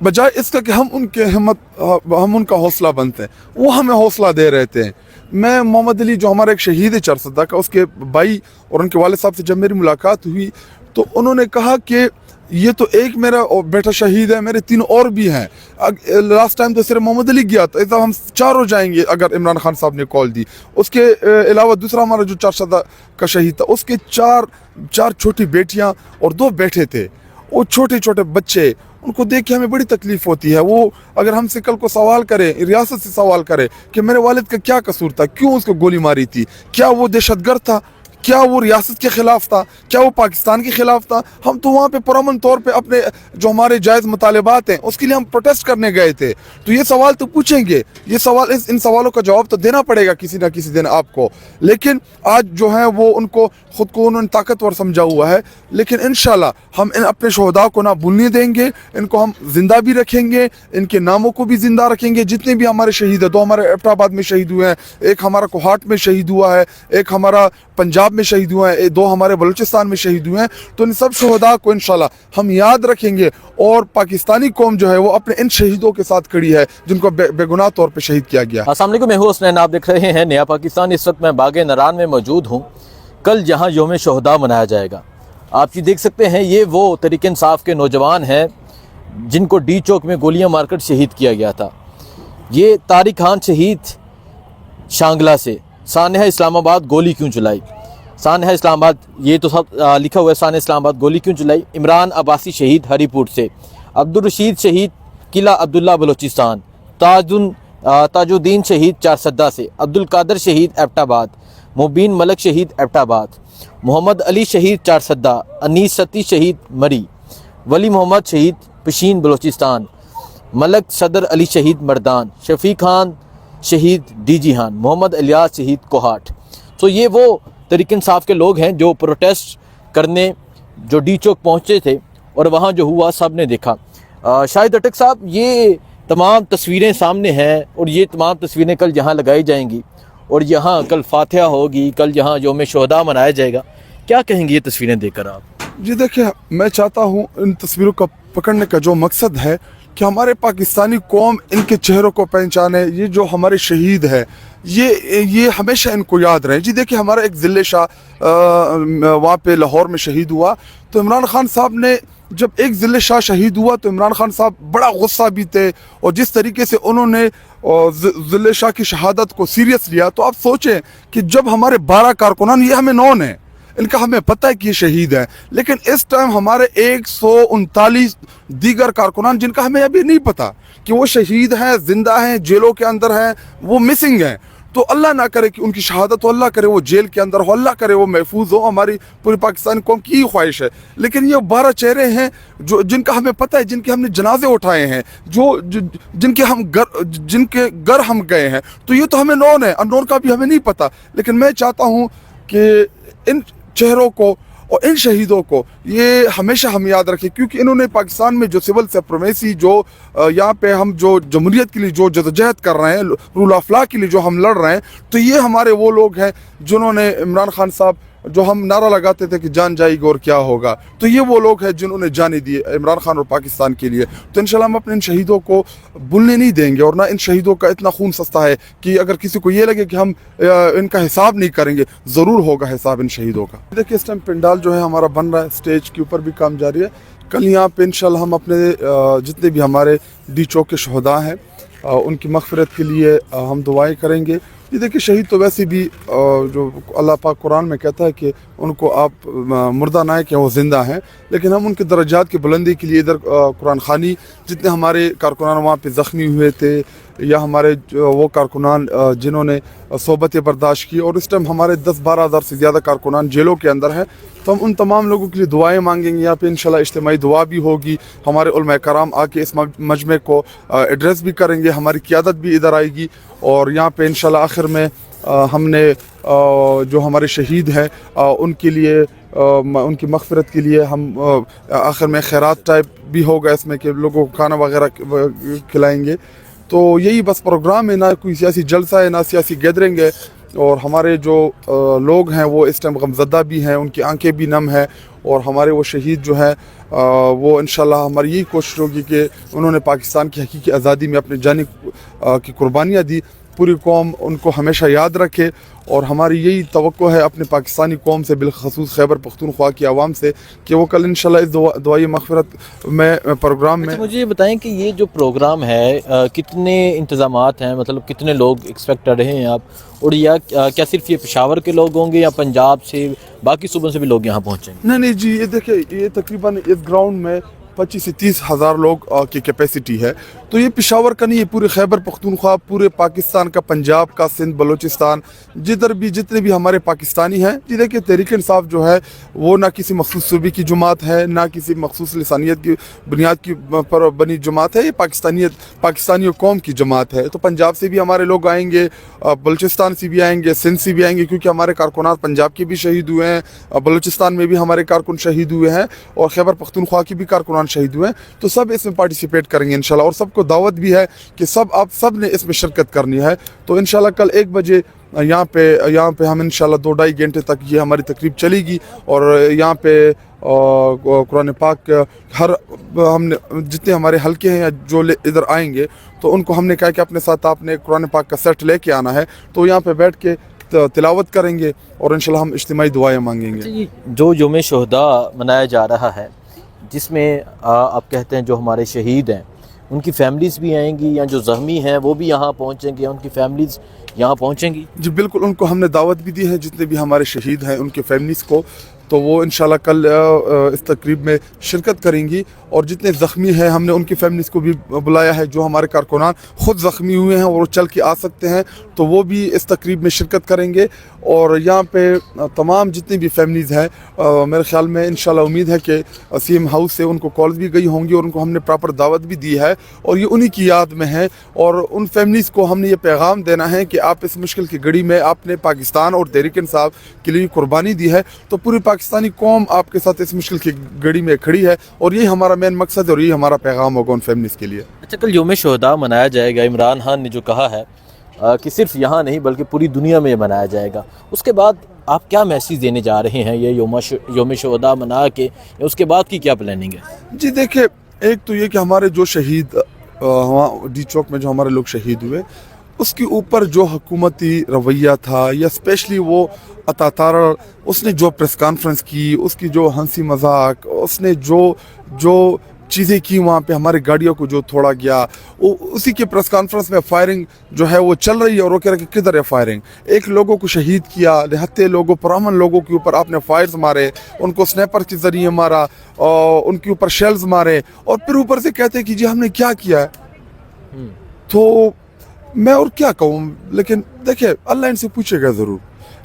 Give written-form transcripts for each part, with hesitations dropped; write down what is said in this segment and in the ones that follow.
बजाय इसका कि हम उनके हिम्मत हम उनका हौसला बनते हैं, वो हमें हौसला दे रहे थे। मैं मोहम्मद अली जो हमारा एक शहीद है चरसदा का, उसके भाई और उनके वालिद साहब से जब मेरी मुलाकात हुई तो उन्होंने कहा कि ये तो एक मेरा बेटा शहीद है, मेरे 3 और भी हैं। लास्ट टाइम तो सिर्फ मोहम्मद अली गया था, इस हम 4 हो जाएंगे अगर इमरान खान साहब ने कॉल दी। उसके अलावा दूसरा हमारा जो चरसदा का शहीद था, उसके चार छोटी बेटियां और 2 बेटे थे। वो छोटे छोटे बच्चे, उनको देख के हमें बड़ी तकलीफ होती है। वो अगर हमसे कल को सवाल करे, रियासत से सवाल करे कि मेरे वालिद का क्या कसूर था, क्यों उसको गोली मारी थी, क्या वो दहशतगर्द था, क्या वो रियासत के खिलाफ था, क्या वो पाकिस्तान के खिलाफ था, हम तो वहाँ पे पुरअमन तौर पे अपने जो हमारे जायज़ मुतालिबात हैं उसके लिए हम प्रोटेस्ट करने गए थे। तो ये सवाल तो पूछेंगे, ये सवाल इन सवालों का जवाब तो देना पड़ेगा किसी ना किसी दिन आपको। लेकिन आज जो है वो उनको खुद को उन्होंने ताकतवर समझा हुआ है। लेकिन इंशाल्लाह हम इन अपने शहदा को ना भूलने देंगे, इनको हम जिंदा भी रखेंगे, इनके नामों को भी जिंदा रखेंगे। जितने भी हमारे शहीद हैं, 2 हमारे एबटाबाद में शहीद हुए हैं, एक हमारा कोहाट में शहीद हुआ है, एक हमारा पंजाब में शहीद हुए हैं, 2 हमारे बलूचिस्तान में शहीद हुए हैं। तो इन सब शहदा को इंशाल्लाह हम याद रखेंगे और पाकिस्तानी कौम जो है वो अपने इन शहीदों के साथ खड़ी है जिनको बेगुनाह तौर पर शहीद किया गया। अस्सलाम वालेकुम, मैं हूं हसनैन, आप देख रहे हैं नया पाकिस्तान। इस वक्त मैं बाग नरान में मौजूद हूं। कल जहां यौम शहदा मनाया जाएगा, आप ये देख सकते हैं, ये वो तहरीक इंसाफ के नौजवान हैं जिनको डी चौक में गोलियां मारकर शहीद किया गया था। ये तारिक खान शहीद शांगला से, सानहा इस्लामाबाद गोली क्यों चलाई, सानहा इस्लामाबाद, ये तो सब लिखा हुआ है, सानहा इस्लामाबाद गोली क्यों चलाई। इमरान अब्बासी शहीद हरीपुर से, अब्दुल रशीद शहीद किला अब्दुल्ला बलोचिस्तान, ताजुद्दीन शहीद चारसद्दा से, अब्दुल कादर शहीद एबटाबाद, मुबीन मलक शहीद एबटाबाद, मोहम्मद अली शहीद चारसद्दा, अनीस सती शहीद मरी, वली मोहम्मद शहीद पशीन बलोचिस्तान, मलक सदर अली शहीद मर्दान, शफी खान शहीद डीजीहान, मोहम्मद इलियास शहीद कोहाट। तो ये वो तहरीक इंसाफ के लोग हैं जो प्रोटेस्ट करने जो डी चौक पहुँचे थे और वहाँ जो हुआ सब ने देखा। शाहिद अटक साहब, ये तमाम तस्वीरें सामने हैं और ये तमाम तस्वीरें कल यहाँ लगाई जाएंगी और यहाँ कल फातिहा होगी, कल यहाँ यौम शहदा मनाया जाएगा। क्या कहेंगे ये तस्वीरें देखकर आप? जी देखिए, मैं चाहता हूँ इन तस्वीरों का पकड़ने का जो मकसद है कि हमारे पाकिस्तानी कौम इनके चेहरों को पहचाने। ये जो हमारे शहीद है ये हमेशा इनको याद रहे। जी देखिए, हमारा एक ज़िले शाह वहाँ पे लाहौर में शहीद हुआ, तो इमरान खान साहब ने जब एक ज़िले शाह शहीद हुआ तो इमरान खान साहब बड़ा गुस्सा भी थे और जिस तरीके से उन्होंने ज़िले शाह की शहादत को सीरियस लिया। तो आप सोचें कि जब हमारे 12 कारकुनान, ये हमें नॉन है, इनका हमें पता है कि ये शहीद है, लेकिन इस टाइम हमारे 139 दीगर कारकुनान जिनका हमें अभी नहीं पता कि वो शहीद हैं, जिंदा हैं, जेलों के अंदर हैं, वो मिसिंग हैं। तो अल्लाह ना करे कि उनकी शहादत हो, अल्लाह करे वो जेल के अंदर हो, अल्लाह करे वो महफूज हो, हमारी पूरी पाकिस्तानी कौम की ही ख्वाहिश है। लेकिन ये 12 चेहरे हैं जो जिनका हमें पता है, जिनके हमने जनाजे उठाए हैं, जिनके घर हम गए हैं। तो ये तो हमें नॉन है, अननोन का भी हमें नहीं पता। लेकिन मैं चाहता हूँ कि इन चेहरों को और इन शहीदों को ये हमेशा हम याद रखें, क्योंकि इन्होंने पाकिस्तान में जो सिविल सुप्रीमेसी, जो यहाँ पे हम जो जमहूरियत के लिए जो जदोजहद कर रहे हैं, रूल ऑफ लॉ के लिए जो हम लड़ रहे हैं, तो ये हमारे वो लोग हैं जिन्होंने इमरान खान साहब, जो हम नारा लगाते थे कि जान जाएगी और क्या होगा, तो ये वो लोग हैं जिन्होंने जाने दी इमरान खान और पाकिस्तान के लिए। तो इंशाल्लाह हम अपने इन शहीदों को भूलने नहीं देंगे और ना इन शहीदों का इतना खून सस्ता है कि अगर किसी को ये लगे कि हम इनका हिसाब नहीं करेंगे, ज़रूर होगा हिसाब इन शहीदों का। देखिए, इस टाइम पंडाल जो है हमारा बन रहा है, स्टेज के ऊपर भी काम जारी है। कल यहाँ पे इंशाल्लाह हम अपने जितने भी हमारे डी चौक के शहदा हैं उनकी मग़फ़िरत के लिए हम दुआएं करेंगे। ये देखिए, शहीद तो वैसे भी जो अल्लाह पाक कुरान में कहता है कि उनको आप मुर्दा ना है कि वो ज़िंदा हैं, लेकिन हम उनके दर्जात की बुलंदी के लिए इधर कुरान खानी, जितने हमारे कारकुनान वहाँ पे ज़ख्मी हुए थे या हमारे वो कारकुनान जिन्होंने सोबतें बर्दाश्त की, और इस टाइम हमारे 10-12 हज़ार से ज़्यादा कारकुनान जेलों के अंदर हैं, तो हम उन तमाम लोगों के लिए दुआएं मांगेंगे। यहाँ पे इंशाल्लाह इज्तिमाई दुआ भी होगी, हमारे उलमा कराम आके इस मजमे को एड्रेस भी करेंगे, हमारी क़ियादत भी इधर आएगी और यहाँ पे इंशाल्लाह आखिर में हमने जो हमारे शहीद हैं उनके लिए उनकी मग़फ़िरत के लिए हम आखिर में खैरात टाइप भी होगा इसमें कि लोगों को खाना वगैरह खिलाएंगे। तो यही बस प्रोग्राम है, ना कोई सियासी जलसा है, ना सियासी गैदरिंग है। और हमारे जो लोग हैं वो इस टाइम गमज़दा भी हैं, उनकी आंखें भी नम हैं اور ہمارے وہ شہید جو ہیں وہ انشاءاللہ ہماری یہی کوشش ہوگی کہ انہوں نے پاکستان کی حقیقی آزادی میں اپنی جان کی قربانیاں دی. پوری قوم ان کو ہمیشہ یاد رکھے اور ہماری یہی توقع ہے اپنے پاکستانی قوم سے, بالخصوص خیبر پختونخوا کی عوام سے, کہ وہ کل انشاءاللہ اس دعائی مغفرت میں پروگرام میں. مجھے یہ بتائیں کہ یہ جو پروگرام ہے کتنے انتظامات ہیں, مطلب کتنے لوگ ایکسپیکٹ کر رہے ہیں آپ, اور یا کیا صرف یہ پشاور کے لوگ ہوں گے یا پنجاب سے باقی صوبوں سے بھی لوگ یہاں پہنچیں گے؟ نہیں جی, یہ دیکھیں یہ تقریباً اس گراؤنڈ میں 25 سے 30 ہزار لوگ کی کیپیسٹی ہے. تو یہ پشاور کا نہیں, یہ پورے خیبر پختونخوا, پورے پاکستان کا, پنجاب کا, سندھ, بلوچستان, جدھر بھی جتنے بھی ہمارے پاکستانی ہیں. جی دیکھیں تحریک انصاف جو ہے وہ نہ کسی مخصوص صوبے کی جماعت ہے, نہ کسی مخصوص لسانیت کی بنیاد کی پر بنی جماعت ہے. یہ پاکستانی قوم کی جماعت ہے. تو پنجاب سے بھی ہمارے لوگ آئیں گے, بلوچستان سے بھی آئیں گے, سندھ سے بھی آئیں گے, کیونکہ ہمارے کارکنات پنجاب کے بھی شہید ہوئے ہیں, بلوچستان میں بھی ہمارے کارکن شہید ہوئے ہیں, اور خیبر پختونخوا کے بھی کارکنان شہید ہوئے ہیں. تو سب اس میں پارٹیسپیٹ کریں گے انشاءاللہ, اور سب کو دعوت بھی ہے کہ آپ سب نے اس میں شرکت کرنی ہے. تو انشاءاللہ کل 1 بجے یہاں پہ ہم انشاءاللہ 2-2.5 گھنٹے تک یہ ہماری تقریب چلے گی. اور یہاں پہ قرآن پاک ہم نے جتنے ہمارے حلقے ہیں یا جو ادھر آئیں گے تو ان کو ہم نے کہا کہ اپنے ساتھ آپ نے قرآن پاک کا سیٹ لے کے آنا ہے. تو یہاں پہ بیٹھ کے تلاوت کریں گے اور انشاءاللہ ہم اجتماعی دعائیں مانگیں گے. جو یوم شہداء منایا جا رہا ہے, جس میں آپ کہتے ہیں جو ہمارے شہید ہیں ان کی فیملیز بھی آئیں گی, یا جو زخمی ہیں وہ بھی یہاں پہنچیں گے, ان کی فیملیز یہاں پہنچیں گی؟ جی بالکل, ان کو ہم نے دعوت بھی دی ہے, جتنے بھی ہمارے شہید ہیں ان کے فیملیز کو. تو وہ انشاءاللہ کل اس تقریب میں شرکت کریں گی. اور جتنے زخمی ہیں ہم نے ان کی فیملیز کو بھی بلایا ہے. جو ہمارے کارکنان خود زخمی ہوئے ہیں اور وہ چل کے آ سکتے ہیں تو وہ بھی اس تقریب میں شرکت کریں گے. اور یہاں پہ تمام جتنی بھی فیملیز ہیں, میرے خیال میں انشاءاللہ امید ہے کہ CM ہاؤس سے ان کو کالز بھی گئی ہوں گی اور ان کو ہم نے پراپر دعوت بھی دی ہے, اور یہ انہی کی یاد میں ہے. اور ان فیملیز کو ہم نے یہ پیغام دینا ہے کہ آپ اس مشکل کی گھڑی میں آپ نے پاکستان اور تحریک انصاف کے لیے قربانی دی ہے, تو پوری پاکستانی قوم آپ کے ساتھ اس مشکل کی گھڑی میں کھڑی ہے, اور یہی ہمارا مین مقصد ہے اور یہی ہمارا پیغام ہوگا ان فیملیز کے لیے. اچھا, کل یوم شہداء منایا جائے گا. عمران خان نے جو کہا ہے کہ صرف یہاں نہیں بلکہ پوری دنیا میں یہ منایا جائے گا, اس کے بعد آپ کیا میسیج دینے جا رہے ہیں یہ یوم شہداء منا کے, یا اس کے بعد کی کیا پلاننگ ہے؟ جی دیکھیں, ایک تو یہ کہ ہمارے جو شہید ڈی چوک میں جو ہمارے لوگ شہید ہوئے, اس کے اوپر جو حکومتی رویہ تھا, یا اسپیشلی وہ عطا تارڑ, اس نے جو پریس کانفرنس کی, اس کی جو ہنسی مذاق, اس نے جو چیزیں کی وہاں پہ, ہماری گاڑیوں کو جو توڑا گیا, اسی کے پریس کانفرنس میں فائرنگ جو ہے وہ چل رہی ہے, اور وہ کہہ رہے کہ کدھر ہے فائرنگ. ایک لوگوں کو شہید کیا, نہتے لوگوں, پرامن لوگوں کے اوپر آپ نے فائرز مارے, ان کو سنیپر کے ذریعے مارا, ان کے اوپر شیلز مارے, اور پھر اوپر سے کہتے ہیں کہ جی ہم نے کیا کیا ہے. تو میں اور کیا کہوں, لیکن دیکھیں اللہ ان سے پوچھے گا ضرور.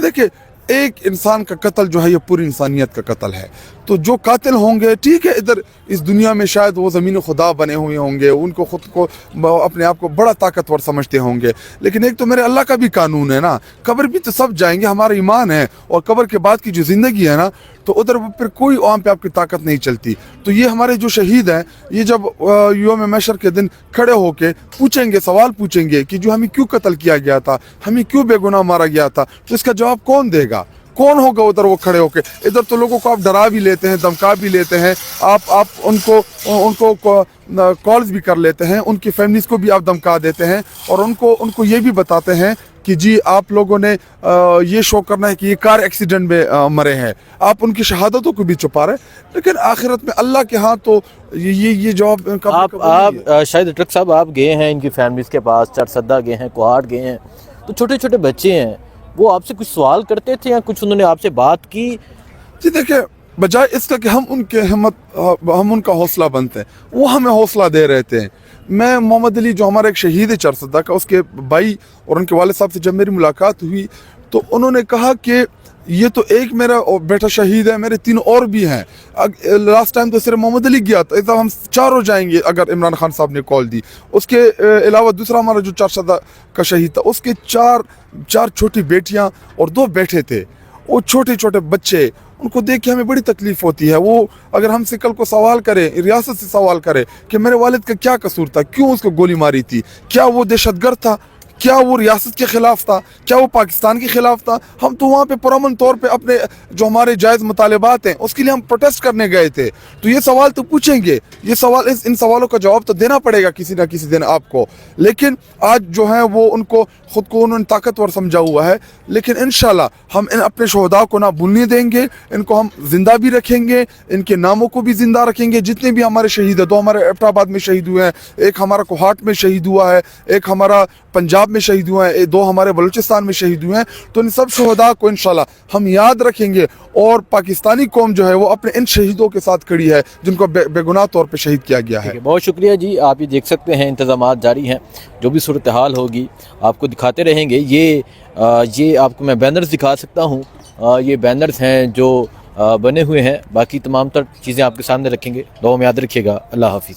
دیکھیں ایک انسان کا قتل جو ہے یہ پوری انسانیت کا قتل ہے. تو جو قاتل ہوں گے ٹھیک ہے, ادھر اس دنیا میں شاید وہ زمین خدا بنے ہوئے ہوں گے, ان کو خود کو اپنے آپ کو بڑا طاقتور سمجھتے ہوں گے, لیکن ایک تو میرے اللہ کا بھی قانون ہے نا, قبر بھی تو سب جائیں گے, ہمارا ایمان ہے, اور قبر کے بعد کی جو زندگی ہے نا, تو ادھر پھر کوئی عوام پہ آپ کی طاقت نہیں چلتی. تو یہ ہمارے جو شہید ہیں, یہ جب یوم محشر کے دن کھڑے ہو کے پوچھیں گے, سوال پوچھیں گے کہ جو ہمیں کیوں قتل کیا گیا تھا, ہمیں کیوں بے گناہ مارا گیا تھا, تو اس کا جواب کون دے گا, کون ہوگا ادھر وہ کھڑے ہو کے؟ ادھر تو لوگوں کو آپ ڈرا بھی لیتے ہیں, دھمکا بھی لیتے ہیں, آپ ان کو کالز بھی کر لیتے ہیں, ان کی فیملیز کو بھی آپ دھمکا دیتے ہیں, اور ان کو یہ بھی بتاتے ہیں کہ جی آپ لوگوں نے یہ شو کرنا ہے کہ یہ کار ایکسیڈنٹ میں مرے ہیں, آپ ان کی شہادتوں کو بھی چھپا رہے ہیں. لیکن آخرت میں اللہ کے ہاں تو یہ جواب آپ شاید ڈاکٹر صاحب آپ گئے ہیں ان کی فیملیز کے پاس, چرسدہ گئے ہیں, کوہاٹ گئے ہیں, تو چھوٹے چھوٹے بچے ہیں, وہ آپ سے کچھ سوال کرتے تھے یا کچھ انہوں نے آپ سے بات کی؟ جی دیکھیں, بجائے اس کا کہ ہم ان کے ہم ان کا حوصلہ بنتے ہیں, وہ ہمیں حوصلہ دے رہے تھے. میں محمد علی جو ہمارا ایک شہید ہے چرسدہ کا, اس کے بھائی اور ان کے والد صاحب سے جب میری ملاقات ہوئی تو انہوں نے کہا کہ یہ تو ایک میرا بیٹا شہید ہے, میرے 3 اور بھی ہیں. لاسٹ ٹائم تو صرف محمد علی گیا تھا, ہم 4 جائیں گے اگر عمران خان صاحب نے کال دی. اس کے علاوہ دوسرا ہمارا جو چرسدہ کا شہید تھا, اس کے 4 چھوٹی بیٹیاں اور 2 بیٹے تھے. وہ چھوٹے چھوٹے بچے, ان کو دیکھ کے ہمیں بڑی تکلیف ہوتی ہے. وہ اگر ہم سے کل کو سوال کرے, ریاست سے سوال کرے کہ میرے والد کا کیا قصور تھا, کیوں اس کو گولی ماری تھی, کیا وہ دہشت گرد تھا, क्या वो रियासत के खिलाफ था, क्या वो पाकिस्तान के खिलाफ था? हम तो वहाँ पे पुरअमन तौर पे अपने जो हमारे जायज़ मुतालबात हैं उसके लिए हम प्रोटेस्ट करने गए थे। तो ये सवाल तो पूछेंगे, ये सवाल इन सवालों का जवाब तो देना पड़ेगा किसी ना किसी दिन आपको। लेकिन आज जो है वो उनको ख़ुद को उन्होंने ताकतवर समझा हुआ है। लेकिन इंशाल्लाह हम इन अपने शहदा को ना भूलने देंगे, इनको हम जिंदा भी रखेंगे, इनके नामों को भी जिंदा रखेंगे। जितने भी हमारे शहीद हैं, 2 हमारे एबटाबाद में शहीद हुए हैं, एक हमारा कोहाट में शहीद हुआ है, एक हमारा पंजाब में शहीद हुए हैं, 2 हमारे बलूचिस्तान में शहीद हुए हैं। तो इन सब शहदा को इंशाल्लाह हम याद रखेंगे और पाकिस्तानी कौम जो है वो अपने इन शहीदों के साथ खड़ी है जिनको बेगुनाह तौर पर शहीद किया गया है। बहुत शुक्रिया जी। आप ये देख सकते हैं इंतज़ामात जारी हैं, जो भी सूरत हाल होगी आपको दिखाते रहेंगे। ये आपको मैं बैनर्स दिखा सकता हूँ, ये बैनर्स हैं जो बने हुए हैं। बाकी तमाम तर चीज़ें आपके सामने रखेंगे। दुआ में याद रखिएगा। अल्लाह हाफिज़।